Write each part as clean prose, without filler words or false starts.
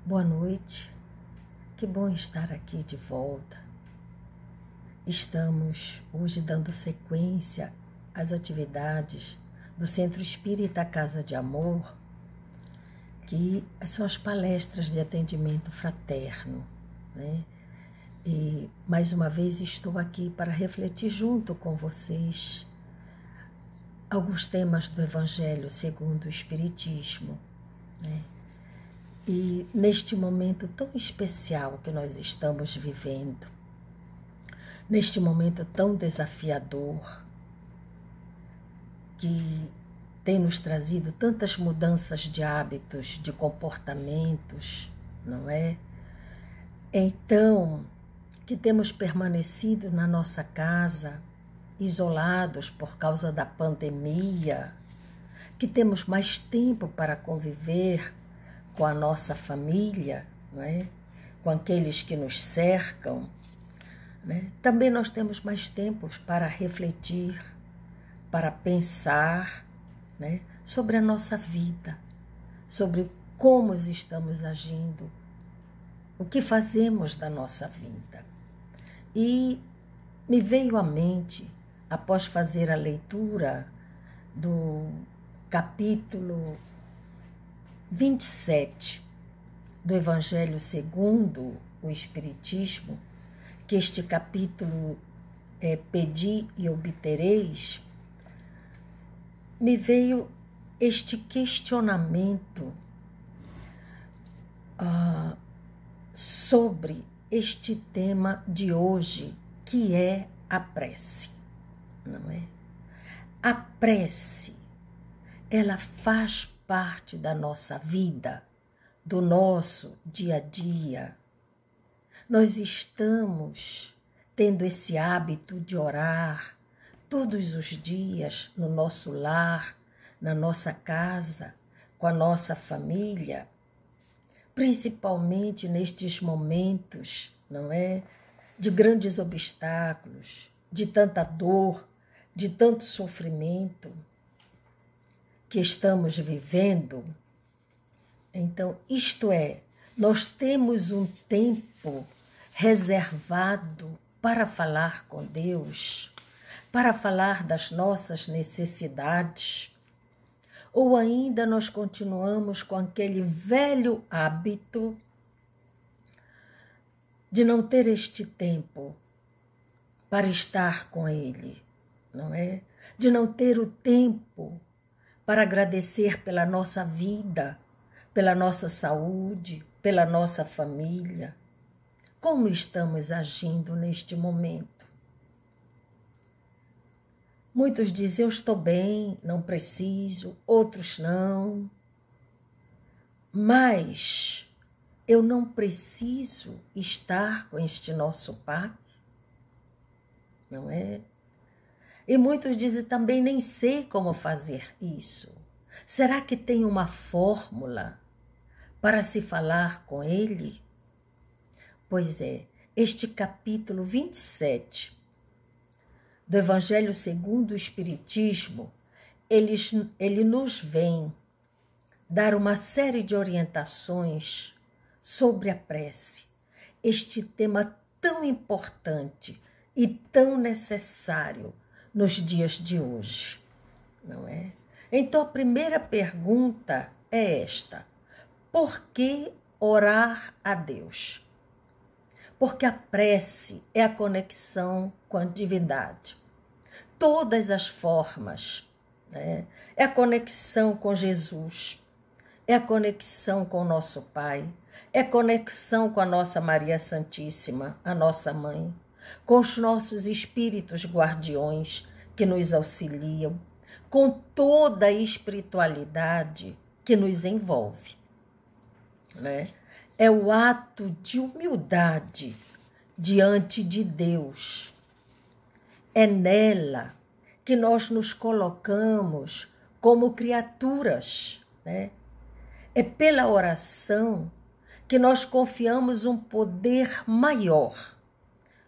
Boa noite, que bom estar aqui de volta. Estamos hoje dando sequência às atividades do Centro Espírita Casa de Amor, que são as palestras de atendimento fraterno, né? E mais uma vez estou aqui para refletir junto com vocês alguns temas do Evangelho segundo o Espiritismo, né? E neste momento tão especial que nós estamos vivendo, neste momento tão desafiador, que tem nos trazido tantas mudanças de hábitos, de comportamentos, não é? Então, que temos permanecido na nossa casa, isolados por causa da pandemia, que temos mais tempo para conviver com a nossa família, não é? Com aqueles que nos cercam, né? Também nós temos mais tempo para refletir, para pensar, né? Sobre a nossa vida, sobre como estamos agindo, o que fazemos da nossa vida. E me veio à mente, após fazer a leitura do capítulo 27 do Evangelho segundo o Espiritismo, que este capítulo é Pedi e obtereis, me veio este questionamento sobre este tema de hoje, que é a prece, não é? A prece, ela faz parte da nossa vida, do nosso dia a dia. Nós estamos tendo esse hábito de orar todos os dias no nosso lar, na nossa casa, com a nossa família, principalmente nestes momentos, não é? De grandes obstáculos, de tanta dor, de tanto sofrimento que estamos vivendo. Então, isto é, nós temos um tempo reservado para falar com Deus, para falar das nossas necessidades, ou ainda nós continuamos com aquele velho hábito de não ter este tempo para estar com Ele, não é? De não ter o tempo para agradecer pela nossa vida, pela nossa saúde, pela nossa família. Como estamos agindo neste momento? Muitos dizem, eu estou bem, não preciso, outros não. Mas eu não preciso estar com este nosso Pai, não é? E muitos dizem também, nem sei como fazer isso. Será que tem uma fórmula para se falar com Ele? Pois é, este capítulo 27 do Evangelho segundo o Espiritismo, ele nos vem dar uma série de orientações sobre a prece, este tema tão importante e tão necessário nos dias de hoje, não é? Então, a primeira pergunta é esta: por que orar a Deus? Porque a prece é a conexão com a divindade. Todas as formas, né? É a conexão com Jesus, é a conexão com o nosso Pai, é a conexão com a nossa Maria Santíssima, a nossa Mãe, com os nossos espíritos guardiões que nos auxiliam, com toda a espiritualidade que nos envolve, né? É o ato de humildade diante de Deus. É nela que nós nos colocamos como criaturas, né? É pela oração que nós confiamos um poder maior,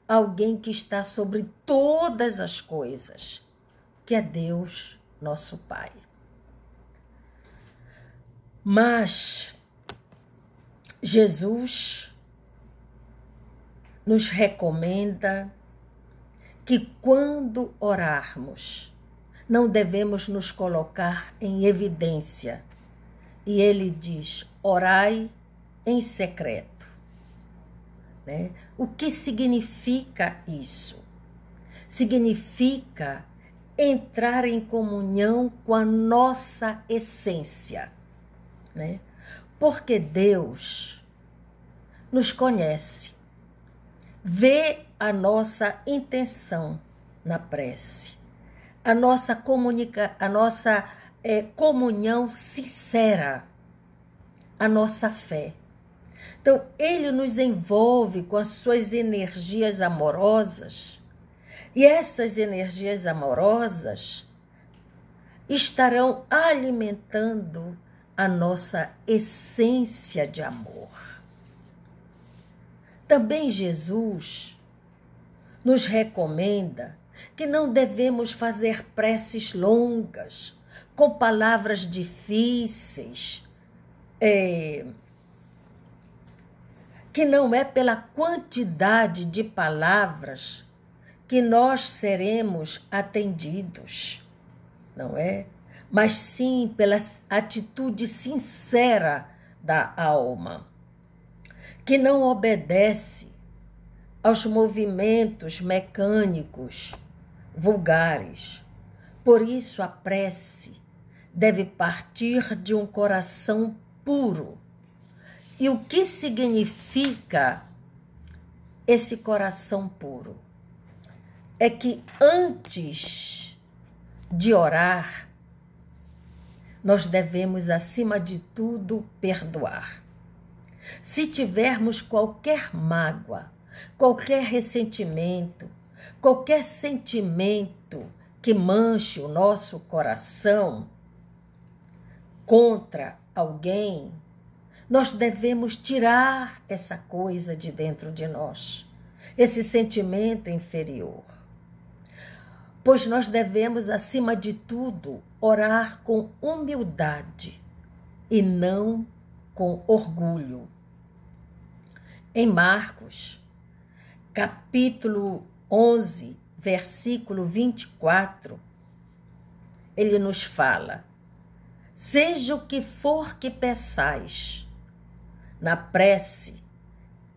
alguém que está sobre todas as coisas, que é Deus, nosso Pai. Mas Jesus nos recomenda que quando orarmos, não devemos nos colocar em evidência. E ele diz, orai em secreto. Né? O que significa isso? Significa entrar em comunhão com a nossa essência. Né? Porque Deus nos conhece, vê a nossa intenção na prece, a nossa comunhão sincera, a nossa fé. Então, ele nos envolve com as suas energias amorosas, e essas energias amorosas estarão alimentando a nossa essência de amor. Também Jesus nos recomenda que não devemos fazer preces longas, com palavras difíceis, que não é pela quantidade de palavras que nós seremos atendidos, não é? Mas sim pela atitude sincera da alma, que não obedece aos movimentos mecânicos vulgares. Por isso a prece deve partir de um coração puro. E o que significa esse coração puro? É que antes de orar, nós devemos, acima de tudo, perdoar. Se tivermos qualquer mágoa, qualquer ressentimento, qualquer sentimento que manche o nosso coração contra alguém, nós devemos tirar essa coisa de dentro de nós, esse sentimento inferior. Pois nós devemos, acima de tudo, orar com humildade e não com orgulho. Em Marcos, capítulo 11, versículo 24, ele nos fala: seja o que for que peçais, na prece,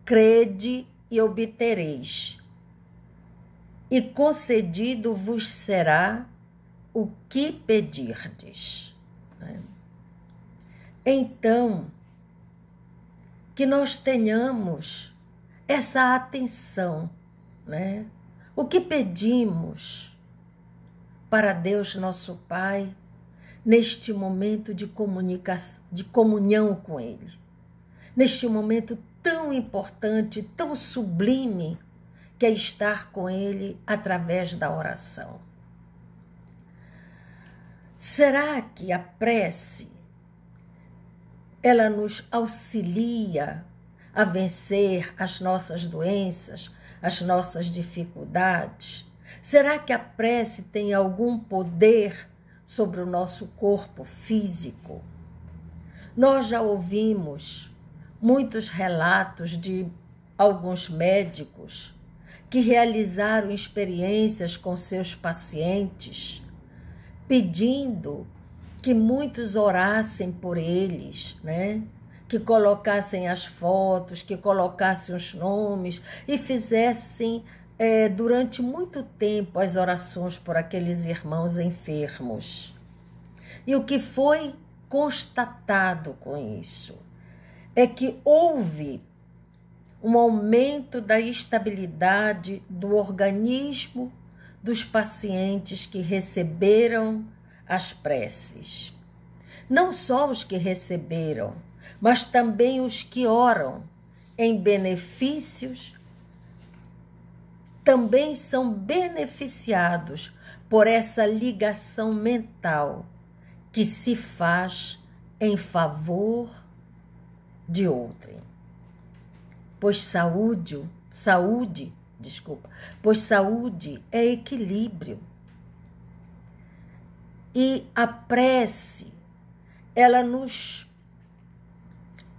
crede e obtereis, e concedido vos será o que pedirdes. Então, que nós tenhamos essa atenção, né? O que pedimos para Deus nosso Pai neste momento de comunhão com Ele, neste momento tão importante, tão sublime, que é estar com Ele através da oração. Será que a prece, ela nos auxilia a vencer as nossas doenças, as nossas dificuldades? Será que a prece tem algum poder sobre o nosso corpo físico? Nós já ouvimos muitos relatos de alguns médicos que realizaram experiências com seus pacientes, pedindo que muitos orassem por eles, né? Que colocassem as fotos, que colocassem os nomes e fizessem durante muito tempo as orações por aqueles irmãos enfermos. E o que foi constatado com isso é que houve um aumento da estabilidade do organismo dos pacientes que receberam as preces. Não só os que receberam, mas também os que oram em benefícios também são beneficiados por essa ligação mental que se faz em favor de outrem. Pois saúde é equilíbrio. E a prece, ela nos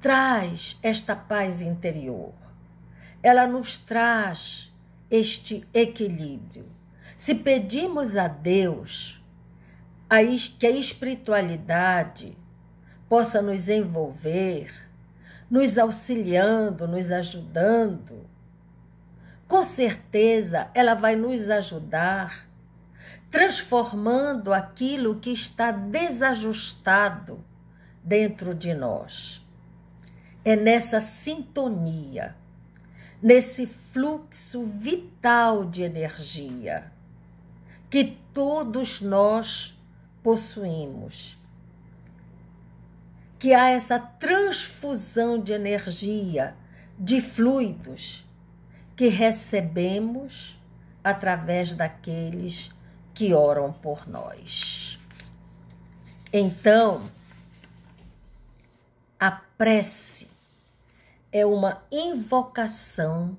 traz esta paz interior. Ela nos traz este equilíbrio. Se pedimos a Deus que a espiritualidade possa nos envolver, nos auxiliando, nos ajudando, com certeza ela vai nos ajudar, transformando aquilo que está desajustado dentro de nós. É nessa sintonia, nesse fluxo vital de energia que todos nós possuímos, que há essa transfusão de energia, de fluidos que recebemos através daqueles que oram por nós. Então, a prece é uma invocação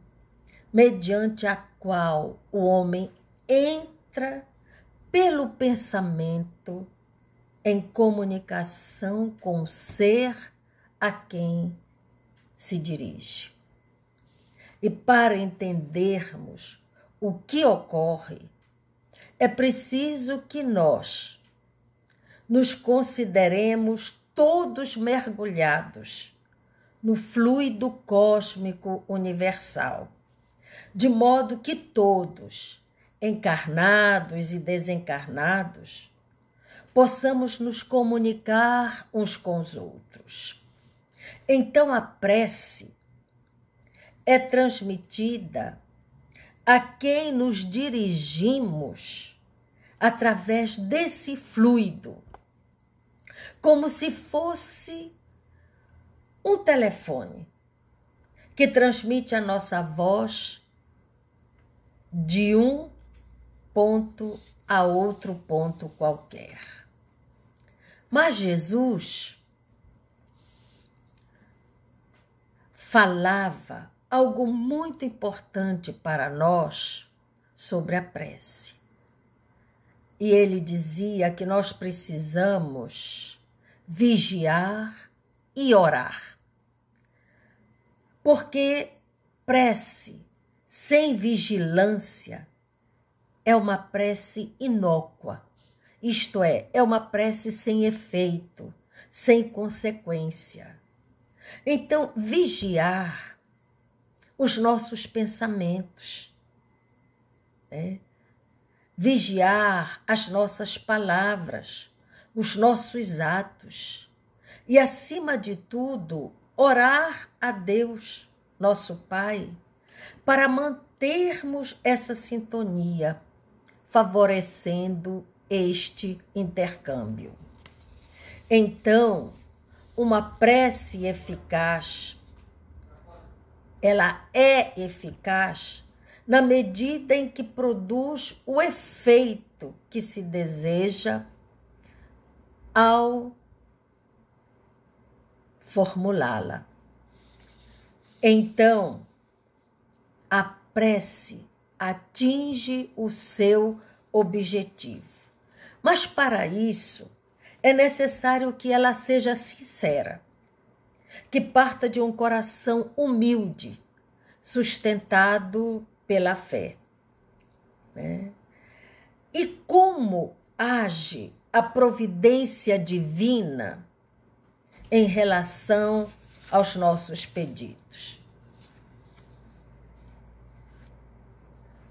mediante a qual o homem entra pelo pensamento em comunicação com o ser a quem se dirige. E para entendermos o que ocorre, é preciso que nós nos consideremos todos mergulhados no fluido cósmico universal, de modo que todos, encarnados e desencarnados, possamos nos comunicar uns com os outros. Então a prece é transmitida a quem nos dirigimos através desse fluido, como se fosse um telefone que transmite a nossa voz de um ponto a outro ponto qualquer. Mas Jesus falava algo muito importante para nós sobre a prece. E ele dizia que nós precisamos vigiar e orar. Porque prece sem vigilância é uma prece inócua. Isto é uma prece sem efeito, sem consequência. Então, vigiar os nossos pensamentos, vigiar as nossas palavras, os nossos atos e, acima de tudo, orar a Deus, nosso Pai, para mantermos essa sintonia, favorecendo este intercâmbio. Então, uma prece eficaz, ela é eficaz na medida em que produz o efeito que se deseja ao formulá-la. Então, a prece atinge o seu objetivo. Mas para isso, é necessário que ela seja sincera, que parta de um coração humilde, sustentado pela fé. E como age a providência divina em relação aos nossos pedidos?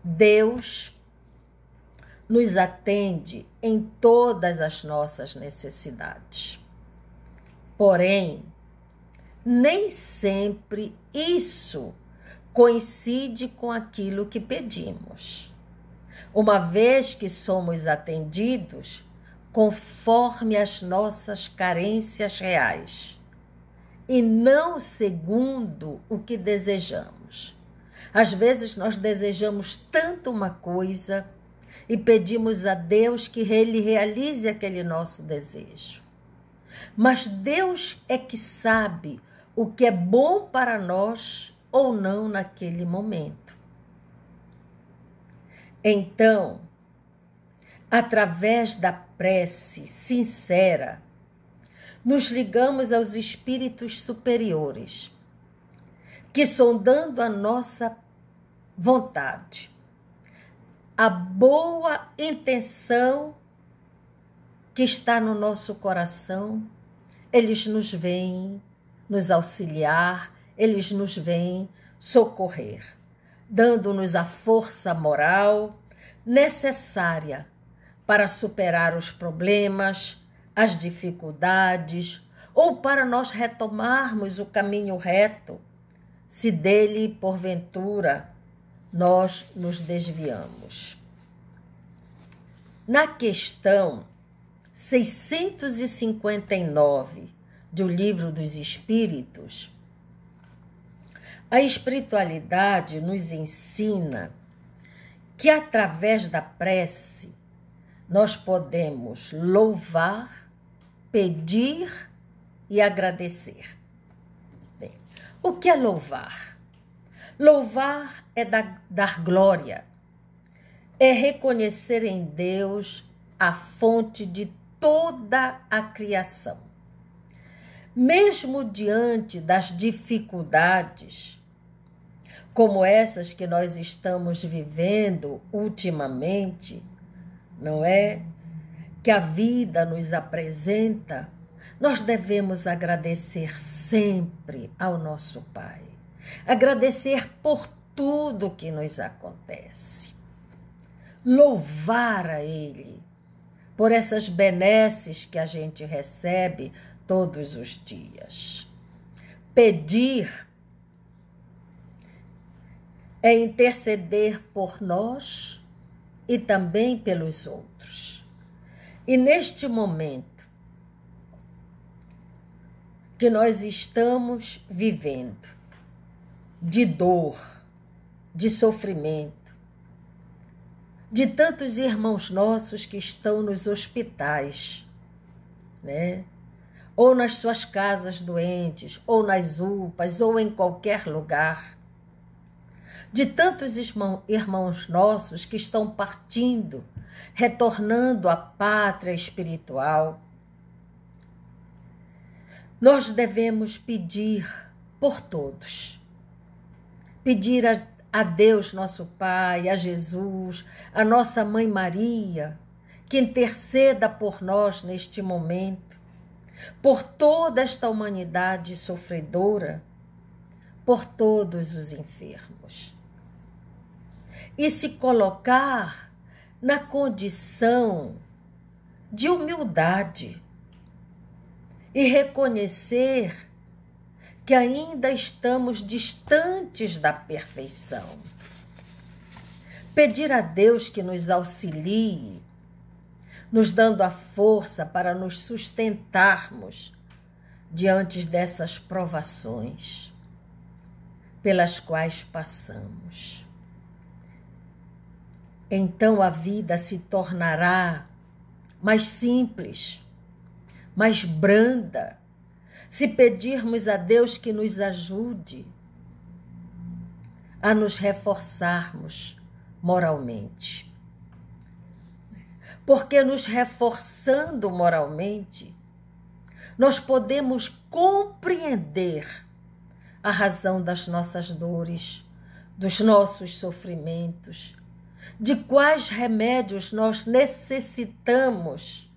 Deus nos atende em todas as nossas necessidades. Porém, nem sempre isso coincide com aquilo que pedimos, uma vez que somos atendidos conforme as nossas carências reais e não segundo o que desejamos. Às vezes nós desejamos tanto uma coisa e pedimos a Deus que Ele realize aquele nosso desejo. Mas Deus é que sabe o que é bom para nós ou não naquele momento. Então, através da prece sincera, nos ligamos aos espíritos superiores, que sondando a nossa vontade, a boa intenção que está no nosso coração, eles nos vêm nos auxiliar, eles nos vêm socorrer, dando-nos a força moral necessária para superar os problemas, as dificuldades, ou para nós retomarmos o caminho reto, se dele, porventura, nós nos desviamos. Na questão 659 do Livro dos Espíritos, a espiritualidade nos ensina que através da prece nós podemos louvar, pedir e agradecer. Bem, o que é louvar? Louvar é dar glória, é reconhecer em Deus a fonte de toda a criação. Mesmo diante das dificuldades, como essas que nós estamos vivendo ultimamente, não é? Que a vida nos apresenta, nós devemos agradecer sempre ao nosso Pai. Agradecer por tudo que nos acontece. Louvar a Ele por essas benesses que a gente recebe todos os dias. Pedir é interceder por nós e também pelos outros. E neste momento que nós estamos vivendo de dor, de sofrimento, de tantos irmãos nossos que estão nos hospitais, né? Ou nas suas casas doentes, ou nas UPAs, ou em qualquer lugar. De tantos irmãos nossos que estão partindo, retornando à pátria espiritual. Nós devemos pedir por todos. Pedir a Deus, nosso Pai, a Jesus, a nossa Mãe Maria, que interceda por nós neste momento, por toda esta humanidade sofredora, por todos os enfermos. E se colocar na condição de humildade e reconhecer que ainda estamos distantes da perfeição. Pedir a Deus que nos auxilie, nos dando a força para nos sustentarmos diante dessas provações pelas quais passamos. Então a vida se tornará mais simples, mais branda, se pedirmos a Deus que nos ajude a nos reforçarmos moralmente. Porque nos reforçando moralmente, nós podemos compreender a razão das nossas dores, dos nossos sofrimentos, de quais remédios nós necessitamos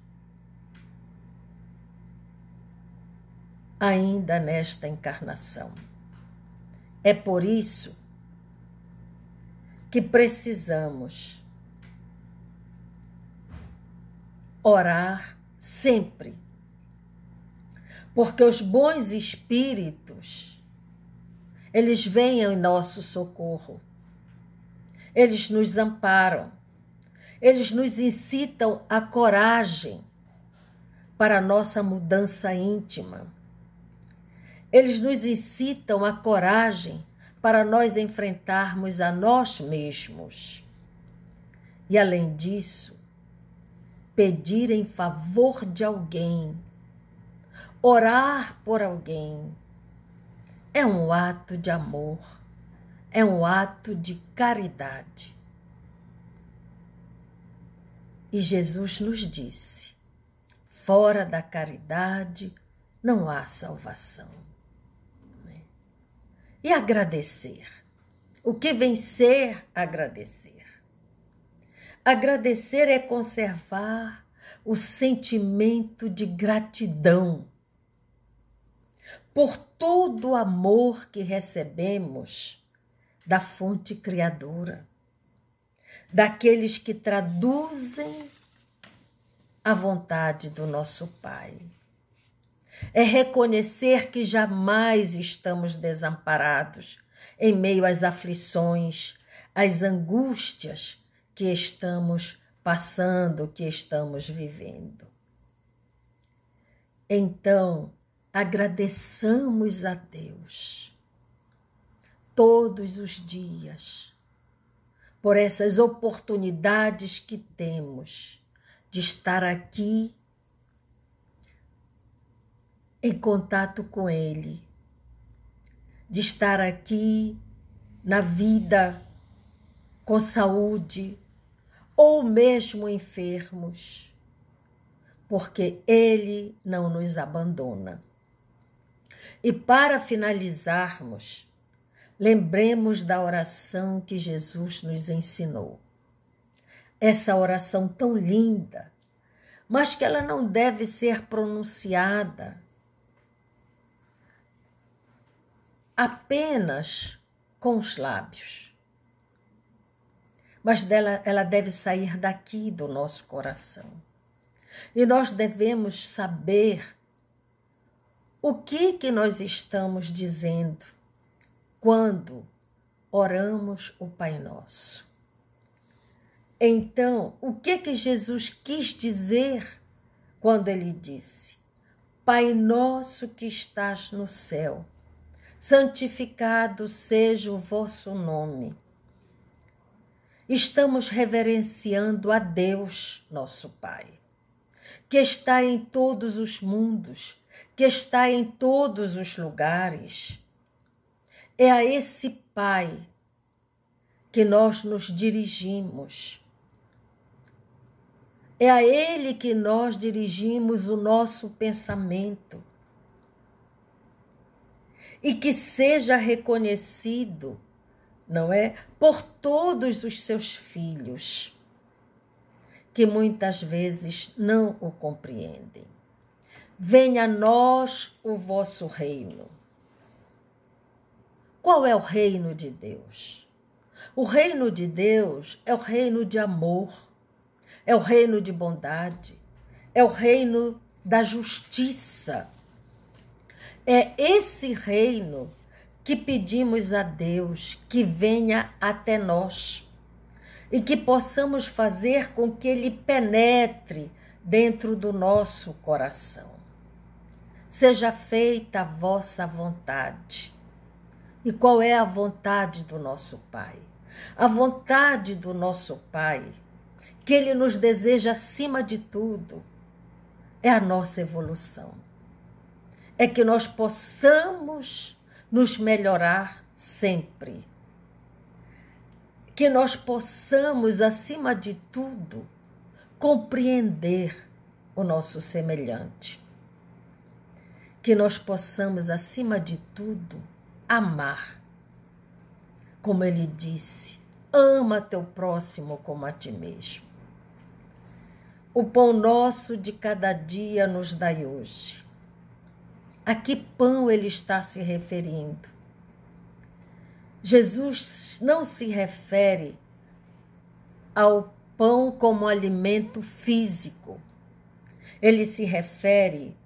ainda nesta encarnação. É por isso que precisamos orar sempre, porque os bons espíritos, eles vêm em nosso socorro, eles nos amparam, eles nos incitam à coragem para a nossa mudança íntima. Eles nos incitam à coragem para nós enfrentarmos a nós mesmos. E, além disso, pedir em favor de alguém, orar por alguém, é um ato de amor, é um ato de caridade. E Jesus nos disse, fora da caridade não há salvação. Né? E agradecer. O que vem ser agradecer? Agradecer é conservar o sentimento de gratidão por todo o amor que recebemos da fonte criadora, daqueles que traduzem a vontade do nosso Pai. É reconhecer que jamais estamos desamparados em meio às aflições, às angústias que estamos passando, que estamos vivendo. Então, agradeçamos a Deus todos os dias por essas oportunidades que temos de estar aqui em contato com Ele, de estar aqui na vida com saúde ou mesmo enfermos, porque Ele não nos abandona. E para finalizarmos, lembremos da oração que Jesus nos ensinou. Essa oração tão linda, mas que ela não deve ser pronunciada apenas com os lábios, mas ela deve sair daqui do nosso coração. E nós devemos saber o que nós estamos dizendo quando oramos o Pai Nosso. Então, o que Jesus quis dizer quando ele disse: Pai nosso que estás no céu, santificado seja o vosso nome. Estamos reverenciando a Deus, nosso Pai, que está em todos os mundos, que está em todos os lugares. É a esse Pai que nós nos dirigimos. É a Ele que nós dirigimos o nosso pensamento. E que seja reconhecido, não é, por todos os seus filhos, que muitas vezes não o compreendem. Venha a nós o vosso reino. Qual é o reino de Deus? O reino de Deus é o reino de amor, é o reino de bondade, é o reino da justiça. É esse reino que pedimos a Deus que venha até nós e que possamos fazer com que ele penetre dentro do nosso coração. Seja feita a vossa vontade. E qual é a vontade do nosso Pai? A vontade do nosso Pai, que Ele nos deseja acima de tudo, é a nossa evolução. É que nós possamos nos melhorar sempre. Que nós possamos, acima de tudo, compreender o nosso semelhante. Que nós possamos, acima de tudo, amar. Como ele disse, ama teu próximo como a ti mesmo. O pão nosso de cada dia nos dai hoje. A que pão ele está se referindo? Jesus não se refere ao pão como alimento físico. Ele se refere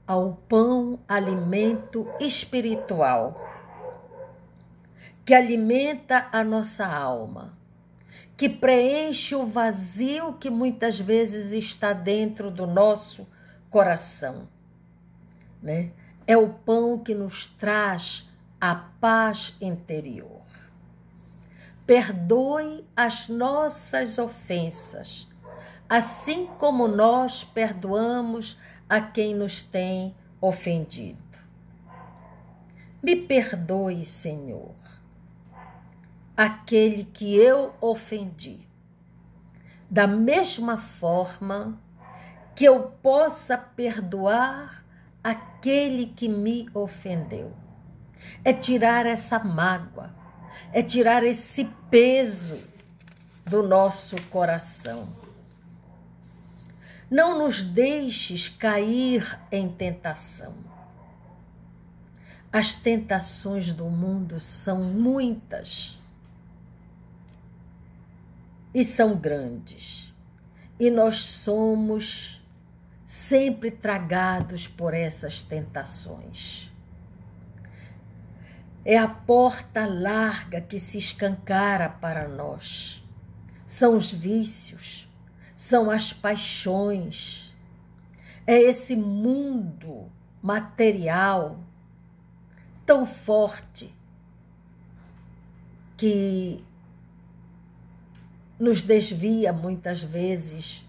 ao pão, alimento espiritual, que alimenta a nossa alma, que preenche o vazio que muitas vezes está dentro do nosso coração. Né? É o pão que nos traz a paz interior. Perdoe as nossas ofensas, assim como nós perdoamos a quem nos tem ofendido. Me perdoe, Senhor, aquele que eu ofendi, da mesma forma que eu possa perdoar aquele que me ofendeu. É tirar essa mágoa, é tirar esse peso do nosso coração. Não nos deixes cair em tentação. As tentações do mundo são muitas e são grandes. E nós somos sempre tragados por essas tentações. É a porta larga que se escancara para nós. São os vícios, são as paixões. É esse mundo material tão forte que nos desvia muitas vezes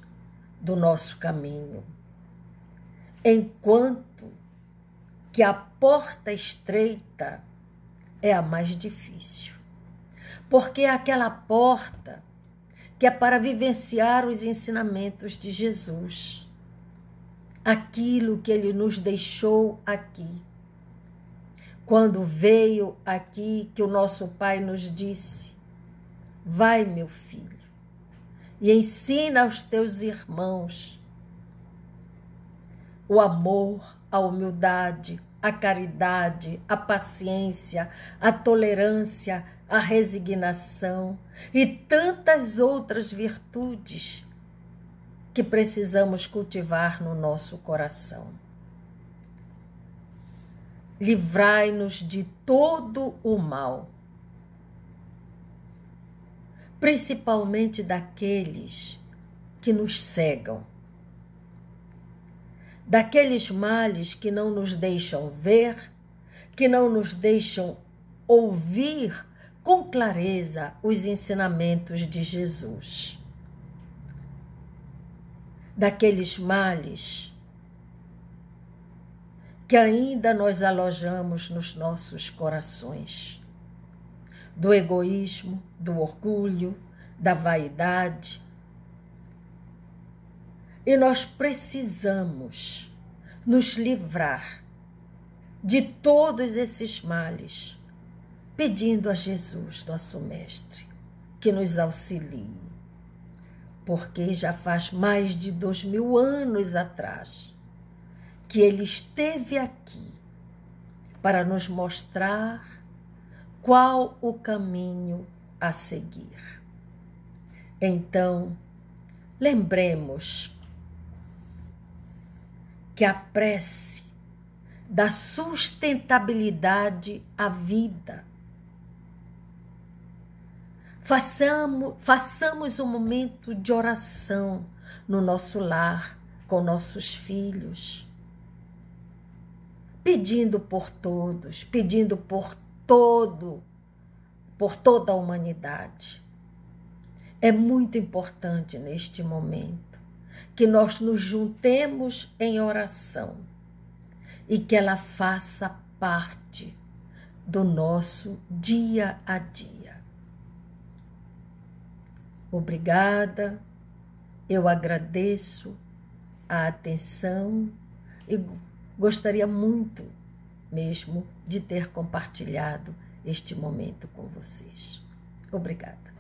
do nosso caminho. Enquanto que a porta estreita é a mais difícil. Porque é aquela porta que é para vivenciar os ensinamentos de Jesus. Aquilo que ele nos deixou aqui. Quando veio aqui, que o nosso Pai nos disse: vai, meu filho, e ensina aos teus irmãos o amor, a humildade, a caridade, a paciência, a tolerância, a resignação e tantas outras virtudes que precisamos cultivar no nosso coração. Livrai-nos de todo o mal, principalmente daqueles que nos cegam, daqueles males que não nos deixam ver, que não nos deixam ouvir com clareza os ensinamentos de Jesus. Daqueles males que ainda nós alojamos nos nossos corações, do egoísmo, do orgulho, da vaidade. E nós precisamos nos livrar de todos esses males, pedindo a Jesus, nosso Mestre, que nos auxilie. Porque já faz mais de 2000 anos atrás que ele esteve aqui para nos mostrar qual o caminho a seguir. Então, lembremos que a prece dá sustentabilidade à vida. Façamos um momento de oração no nosso lar, com nossos filhos, pedindo por todos, pedindo por toda a humanidade. É muito importante neste momento que nós nos juntemos em oração e que ela faça parte do nosso dia a dia. Obrigada, eu agradeço a atenção e gostaria muito mesmo de ter compartilhado este momento com vocês. Obrigada.